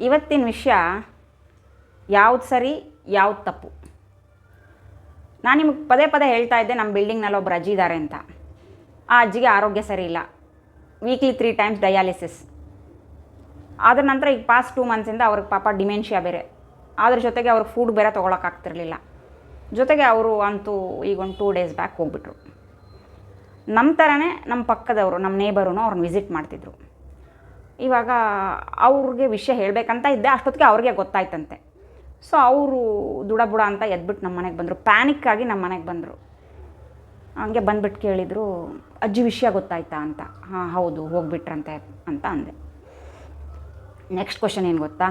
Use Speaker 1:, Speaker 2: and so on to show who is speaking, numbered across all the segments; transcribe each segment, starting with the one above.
Speaker 1: ಇವತ್ತಿನ ವಿಷಯ ಯಾವ್ದು ಸರಿ ಯಾವ್ದು ತಪ್ಪು. ನಾನು ನಿಮಗೆ ಪದೇ ಪದೇ ಹೇಳ್ತಾ ಇದ್ದೆ, ನಮ್ಮ ಬಿಲ್ಡಿಂಗ್ನಲ್ಲಿ ಒಬ್ಬರು ಅಜ್ಜಿ ಇದ್ದಾರೆ ಅಂತ. ಆ ಅಜ್ಜಿಗೆ ಆರೋಗ್ಯ ಸರಿ ಇಲ್ಲ, ವೀಕ್ಲಿ 3 times ಡಯಾಲಿಸಿಸ್. ಅದ್ರ ನಂತರ ಈಗ ಪಾಸ್ಟ್ 2 months ಅವ್ರಿಗೆ ಪಾಪ ಡಿಮೆನ್ಷಿಯಾ ಬೇರೆ, ಅದ್ರ ಜೊತೆಗೆ ಅವ್ರಿಗೆ ಫುಡ್ ಬೇರೆ ತೊಗೊಳಕ್ಕಾಗ್ತಿರ್ಲಿಲ್ಲ. ಜೊತೆಗೆ ಅವರು ಅಂತೂ ಈಗ ಒಂದು 2 days ಬ್ಯಾಕ್ ಹೋಗ್ಬಿಟ್ರು. ನಮ್ಮ ಥರನೇ ನಮ್ಮ ಪಕ್ಕದವರು, ನಮ್ಮ ನೇಬರೂ ಅವ್ರನ್ನ ವಿಸಿಟ್ ಮಾಡ್ತಿದ್ರು. ಇವಾಗ ಅವ್ರಿಗೆ ವಿಷಯ ಹೇಳಬೇಕಂತ ಇದ್ದೆ, ಅಷ್ಟೊತ್ತಿಗೆ ಅವ್ರಿಗೆ ಗೊತ್ತಾಯ್ತಂತೆ. ಸೊ ಅವರು ಬುಡ ಅಂತ ಎದ್ಬಿಟ್ಟು ನಮ್ಮ ಮನೆಗೆ ಬಂದರು, ಪ್ಯಾನಿಕ್ಕಾಗಿ ನಮ್ಮ ಮನೆಗೆ ಬಂದರು. ಹಂಗೆ ಬಂದ್ಬಿಟ್ಟು ಕೇಳಿದರು, ಅಜ್ಜಿ ವಿಷಯ ಗೊತ್ತಾಯ್ತಾ ಅಂತ. ಹಾಂ ಹೌದು, ಹೋಗ್ಬಿಟ್ರಂತೆ ಅಂತ ಅಂದೆ. ನೆಕ್ಸ್ಟ್ ಕ್ವಶನ್ ಏನು ಗೊತ್ತಾ,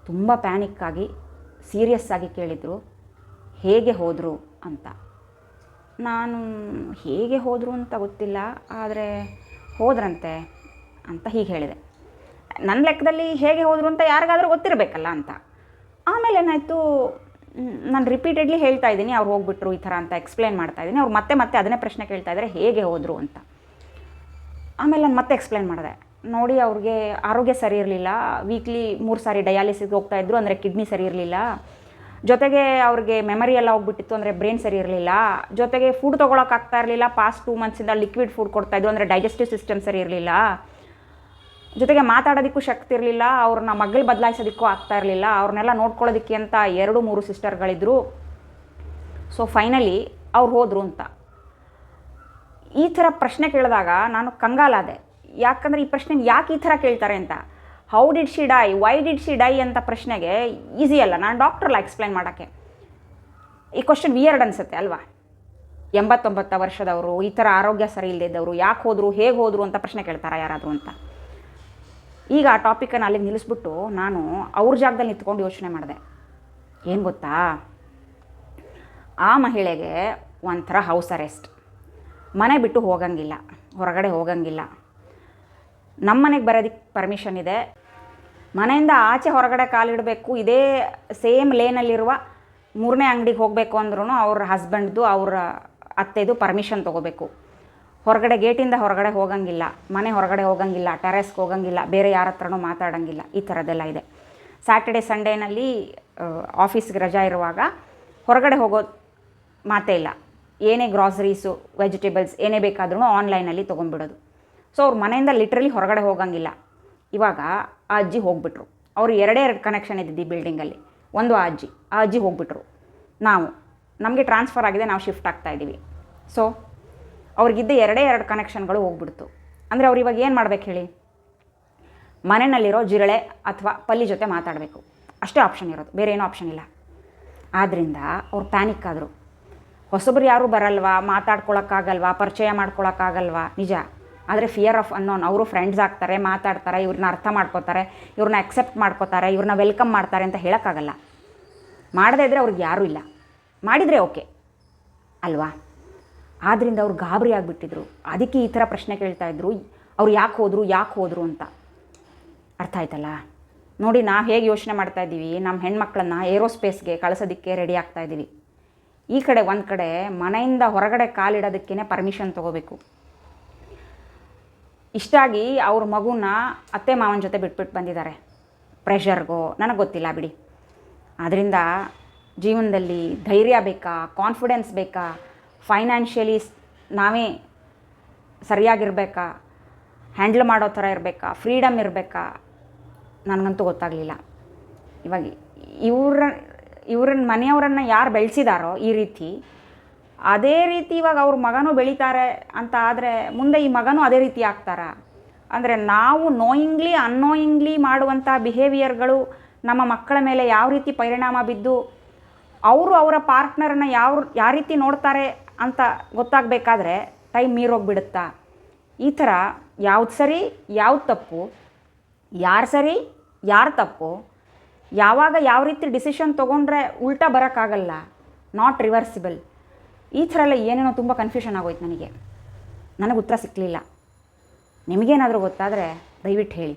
Speaker 1: ತುಂಬ ಪ್ಯಾನಿಕ್ಕಾಗಿ ಸೀರಿಯಸ್ ಆಗಿ ಕೇಳಿದರು, ಹೇಗೆ ಹೋದರು ಅಂತ. ನಾನು ಹೇಗೆ ಹೋದರು ಅಂತ ಗೊತ್ತಿಲ್ಲ, ಆದರೆ ಹೋದ್ರಂತೆ ಅಂತ ಹೀಗೆ ಹೇಳಿದೆ. ನನ್ನ ಲೆಕ್ಕದಲ್ಲಿ ಹೇಗೆ ಹೋದರು ಅಂತ ಯಾರಿಗಾದರೂ ಗೊತ್ತಿರಬೇಕಲ್ಲ ಅಂತ. ಆಮೇಲೆ ಏನಾಯಿತು, ನಾನು ರಿಪೀಟೆಡ್ಲಿ ಹೇಳ್ತಾ ಇದ್ದೀನಿ ಅವ್ರು ಹೋಗ್ಬಿಟ್ರು ಈ ಥರ ಅಂತ ಎಕ್ಸ್ಪ್ಲೇನ್ ಮಾಡ್ತಾಯಿದ್ದೀನಿ. ಅವ್ರು ಮತ್ತೆ ಮತ್ತೆ ಅದನ್ನೇ ಪ್ರಶ್ನೆ ಕೇಳ್ತಾ ಇದ್ದಾರೆ, ಹೇಗೆ ಹೋದರು ಅಂತ. ಆಮೇಲೆ ನಾನು ಮತ್ತೆ ಎಕ್ಸ್ಪ್ಲೇನ್ ಮಾಡಿದೆ, ನೋಡಿ ಅವ್ರಿಗೆ ಆರೋಗ್ಯ ಸರಿ ಇರಲಿಲ್ಲ, ವೀಕ್ಲಿ 3 ಸಾರಿ ಡಯಾಲಿಸಿಸ್ಗೆ ಹೋಗ್ತಾಯಿದ್ರು, ಅಂದರೆ ಕಿಡ್ನಿ ಸರಿ ಇರಲಿಲ್ಲ. ಜೊತೆಗೆ ಅವ್ರಿಗೆ ಮೆಮರಿ ಎಲ್ಲ ಹೋಗ್ಬಿಟ್ಟಿತ್ತು, ಅಂದರೆ ಬ್ರೈನ್ ಸರಿ ಇರಲಿಲ್ಲ. ಜೊತೆಗೆ ಫುಡ್ ತೊಗೊಳಕ್ಕಾಗ್ತಾ ಇರಲಿಲ್ಲ, ಪಾಸ್ಟ್ 2 months ಲಿಕ್ವಿಡ್ ಫುಡ್ ಕೊಡ್ತಾಯಿದ್ರು, ಅಂದರೆ ಡೈಜೆಸ್ಟಿವ್ ಸಿಸ್ಟಮ್ ಸರಿ ಇರಲಿಲ್ಲ. ಜೊತೆಗೆ ಮಾತಾಡೋದಕ್ಕೂ ಶಕ್ತಿ ಇರಲಿಲ್ಲ, ಅವ್ರನ್ನ ಮಗ್ಳು ಬದಲಾಯಿಸೋದಕ್ಕೂ ಆಗ್ತಾ ಇರಲಿಲ್ಲ. ಅವ್ರನ್ನೆಲ್ಲ ನೋಡ್ಕೊಳ್ಳೋದಕ್ಕೆ ಅಂತ 2-3 ಸಿಸ್ಟರ್ಗಳಿದ್ರು. ಸೊ ಫೈನಲಿ ಅವ್ರು ಹೋದರು ಅಂತ. ಈ ಥರ ಪ್ರಶ್ನೆ ಕೇಳಿದಾಗ ನಾನು ಕಂಗಾಲಾದೆ. ಯಾಕಂದರೆ ಈ ಪ್ರಶ್ನೆ ಯಾಕೆ ಈ ಥರ ಕೇಳ್ತಾರೆ ಅಂತ. How did she die, why did she die ಅಂತ ಪ್ರಶ್ನೆಗೆ ಈಸಿ ಅಲ್ಲ, ನಾನು ಡಾಕ್ಟ್ರಲ್ಲ ಎಕ್ಸ್ಪ್ಲೈನ್ ಮಾಡೋಕ್ಕೆ. ಈ ಕ್ವಶನ್ ವಿಯರ್ಡ್ ಅನಿಸುತ್ತೆ ಅಲ್ವಾ. 89 ವರ್ಷದವರು, ಈ ಥರ ಆರೋಗ್ಯ ಸರಿ ಇಲ್ಲದಿದ್ದವರು ಯಾಕೆ ಹೋದರು, ಹೇಗೆ ಹೋದರು ಅಂತ ಪ್ರಶ್ನೆ ಕೇಳ್ತಾರಾ ಯಾರಾದರೂ ಅಂತ. ಈಗ ಆ ಟಾಪಿಕನ್ನು ಅಲ್ಲಿಗೆ ನಿಲ್ಲಿಸ್ಬಿಟ್ಟು ನಾನು ಅವ್ರ ಜಾಗದಲ್ಲಿ ನಿಂತ್ಕೊಂಡು ಯೋಚನೆ ಮಾಡಿದೆ. ಏನು ಗೊತ್ತಾ, ಆ ಮಹಿಳೆಗೆ ಒಂಥರ ಹೌಸ್ ಅರೆಸ್ಟ್. ಮನೆ ಬಿಟ್ಟು ಹೋಗಂಗಿಲ್ಲ, ಹೊರಗಡೆ ಹೋಗಂಗಿಲ್ಲ. ನಮ್ಮ ಮನೆಗೆ ಬರೋದಕ್ಕೆ ಪರ್ಮಿಷನ್ ಇದೆ, ಮನೆಯಿಂದ ಆಚೆ ಹೊರಗಡೆ ಕಾಲಿಡಬೇಕು, ಇದೇ ಸೇಮ್ ಲೇನಲ್ಲಿರುವ 3ನೇ ಅಂಗಡಿಗೆ ಹೋಗಬೇಕು ಅಂದ್ರೂ ಅವ್ರ ಹಸ್ಬೆಂಡ್ದು ಅವ್ರ ಅತ್ತೆದು ಪರ್ಮಿಷನ್ ತೊಗೋಬೇಕು. ಹೊರಗಡೆ ಗೇಟಿಂದ ಹೊರಗಡೆ ಹೋಗಂಗಿಲ್ಲ, ಮನೆ ಹೊರಗಡೆ ಹೋಗಂಗಿಲ್ಲ, ಟೆರೆಸ್ಗೆ ಹೋಗಂಗಿಲ್ಲ, ಬೇರೆ ಯಾರ ಹತ್ರನೂ ಮಾತಾಡೋಂಗಿಲ್ಲ. ಈ ಥರದ್ದೆಲ್ಲ ಇದೆ. ಸ್ಯಾಟರ್ಡೆ ಸಂಡೇನಲ್ಲಿ ಆಫೀಸ್ಗೆ ರಜಾ ಇರುವಾಗ ಹೊರಗಡೆ ಹೋಗೋದು ಮಾತೇ ಇಲ್ಲ. ಏನೇ ಗ್ರಾಸರೀಸು, ವೆಜಿಟೇಬಲ್ಸ್ ಏನೇ ಬೇಕಾದ್ರೂ ಆನ್ಲೈನಲ್ಲಿ ತೊಗೊಂಡ್ಬಿಡೋದು. ಸೊ ಅವ್ರ ಮನೆಯಿಂದ ಲಿಟ್ರಲಿ ಹೊರಗಡೆ ಹೋಗಂಗಿಲ್ಲ. ಇವಾಗ ಆ ಅಜ್ಜಿ ಹೋಗ್ಬಿಟ್ರು. ಅವರು 2 ಕನೆಕ್ಷನ್ ಇದ್ದಿದ್ದು ಬಿಲ್ಡಿಂಗಲ್ಲಿ. ಒಂದು ಆ ಅಜ್ಜಿ ಹೋಗ್ಬಿಟ್ರು. ನಮಗೆ ಟ್ರಾನ್ಸ್ಫರ್ ಆಗಿದೆ, ನಾವು ಶಿಫ್ಟ್ ಆಗ್ತಾಯಿದ್ದೀವಿ. ಸೊ ಅವ್ರಿಗಿದ್ದ 2 ಕನೆಕ್ಷನ್ಗಳು ಹೋಗ್ಬಿಡ್ತು. ಅಂದರೆ ಅವ್ರು ಇವಾಗ ಏನು ಮಾಡ್ಬೇಕು ಹೇಳಿ, ಮನೆಯಲ್ಲಿರೋ ಜಿರಳೆ ಅಥವಾ ಪಲ್ಲಿ ಜೊತೆ ಮಾತಾಡಬೇಕು, ಅಷ್ಟೇ ಆಪ್ಷನ್ ಇರೋದು, ಬೇರೆ ಏನೂ ಆಪ್ಷನ್ ಇಲ್ಲ. ಆದ್ದರಿಂದ ಅವ್ರು ಪ್ಯಾನಿಕ್ ಆದರು. ಹೊಸಬ್ರು ಯಾರೂ ಬರಲ್ವಾ, ಮಾತಾಡ್ಕೊಳಕ್ಕಾಗಲ್ವಾ, ಪರಿಚಯ ಮಾಡ್ಕೊಳಕ್ಕಾಗಲ್ವಾ, ನಿಜ. ಆದರೆ ಫಿಯರ್ ಆಫ್ ಅನ್ನೋನ್. ಅವರು ಫ್ರೆಂಡ್ಸ್ ಆಗ್ತಾರೆ, ಮಾತಾಡ್ತಾರೆ, ಇವ್ರನ್ನ ಅರ್ಥ ಮಾಡ್ಕೋತಾರೆ, ಇವ್ರನ್ನ ಅಕ್ಸೆಪ್ಟ್ ಮಾಡ್ಕೋತಾರೆ, ಇವ್ರನ್ನ ವೆಲ್ಕಮ್ ಮಾಡ್ತಾರೆ ಅಂತ ಹೇಳೋಕ್ಕಾಗಲ್ಲ. ಮಾಡದೇ ಇದ್ದರೆ ಅವ್ರಿಗೆ ಯಾರೂ ಇಲ್ಲ, ಮಾಡಿದರೆ ಓಕೆ ಅಲ್ವಾ. ಆದ್ದರಿಂದ ಅವ್ರು ಗಾಬರಿ ಆಗಿಬಿಟ್ಟಿದ್ರು. ಅದಕ್ಕೆ ಈ ಥರ ಪ್ರಶ್ನೆ ಕೇಳ್ತಾಯಿದ್ರು, ಅವ್ರು ಯಾಕೆ ಹೋದರು ಅಂತ. ಅರ್ಥ ಆಯ್ತಲ್ಲ. ನೋಡಿ, ನಾವು ಹೇಗೆ ಯೋಚನೆ ಮಾಡ್ತಾಯಿದ್ದೀವಿ, ನಮ್ಮ ಹೆಣ್ಮಕ್ಳನ್ನ ಏರೋಸ್ಪೇಸ್ಗೆ ಕಳಿಸೋದಕ್ಕೆ ರೆಡಿ ಆಗ್ತಾಯಿದ್ದೀವಿ. ಈ ಕಡೆ ಒಂದು ಕಡೆ ಮನೆಯಿಂದ ಹೊರಗಡೆ ಕಾಲಿಡೋದಕ್ಕೇ ಪರ್ಮಿಷನ್ ತೊಗೋಬೇಕು. ಇಷ್ಟಾಗಿ ಅವ್ರ ಮಗುನ ಅತ್ತೆ ಮಾವನ ಜೊತೆ ಬಿಟ್ಬಿಟ್ಟು ಬಂದಿದ್ದಾರೆ. ಪ್ರೆಷರ್ಗೋ ನನಗೆ ಗೊತ್ತಿಲ್ಲ ಬಿಡಿ. ಆದ್ದರಿಂದ ಜೀವನದಲ್ಲಿ ಧೈರ್ಯ ಬೇಕಾ, ಕಾನ್ಫಿಡೆನ್ಸ್ ಬೇಕಾ, ಫೈನಾನ್ಷಿಯಲಿ ನಾವೇ ಸರಿಯಾಗಿರಬೇಕಾ, ಹ್ಯಾಂಡ್ಲ್ ಮಾಡೋ ಥರ ಇರಬೇಕಾ, ಫ್ರೀಡಮ್ ಇರಬೇಕಾ, ನನಗಂತೂ ಗೊತ್ತಾಗಲಿಲ್ಲ. ಇವಾಗ ಇವ್ರನ್ನ ಮನೆಯವರನ್ನು ಯಾರು ಬೆಳೆಸಿದಾರೋ ಈ ರೀತಿ, ಅದೇ ರೀತಿ ಇವಾಗ ಅವ್ರ ಮಗನೂ ಬೆಳೀತಾರೆ ಅಂತ ಆದರೆ ಮುಂದೆ ಈ ಮಗನೂ ಅದೇ ರೀತಿ ಆಗ್ತಾರಾ? ಅಂದರೆ ನಾವು ನೋಯಿಂಗ್ಲಿ ಅನ್ನೋಯಿಂಗ್ಲಿ ಮಾಡುವಂಥ ಬಿಹೇವಿಯರ್ಗಳು ನಮ್ಮ ಮಕ್ಕಳ ಮೇಲೆ ಯಾವ ರೀತಿ ಪರಿಣಾಮ ಬಿದ್ದು ಅವರು ಅವರ ಪಾರ್ಟ್ನರನ್ನು ಯಾವ ರೀತಿ ನೋಡ್ತಾರೆ ಅಂತ ಗೊತ್ತಾಗಬೇಕಾದ್ರೆ ಟೈಮ್ ಮೀರೋಗಿಬಿಡುತ್ತಾ? ಈ ಥರ ಯಾವ್ದು ಸರಿ ಯಾವ್ದು ತಪ್ಪು, ಯಾರು ಸರಿ ಯಾರು ತಪ್ಪು, ಯಾವಾಗ ಯಾವ ರೀತಿ ಡಿಸಿಷನ್ ತೊಗೊಂಡ್ರೆ ಉಲ್ಟಾ ಬರೋಕ್ಕಾಗಲ್ಲ, ನಾಟ್ ರಿವರ್ಸಿಬಲ್. ಈ ಥರ ಎಲ್ಲ ಏನೇನೋ ತುಂಬ ಕನ್ಫ್ಯೂಷನ್ ಆಗೋಯ್ತು ನನಗೆ ಉತ್ತರ ಸಿಕ್ಕಲಿಲ್ಲ. ನಿಮಗೇನಾದರೂ ಗೊತ್ತಾದರೆ ದಯವಿಟ್ಟು ಹೇಳಿ.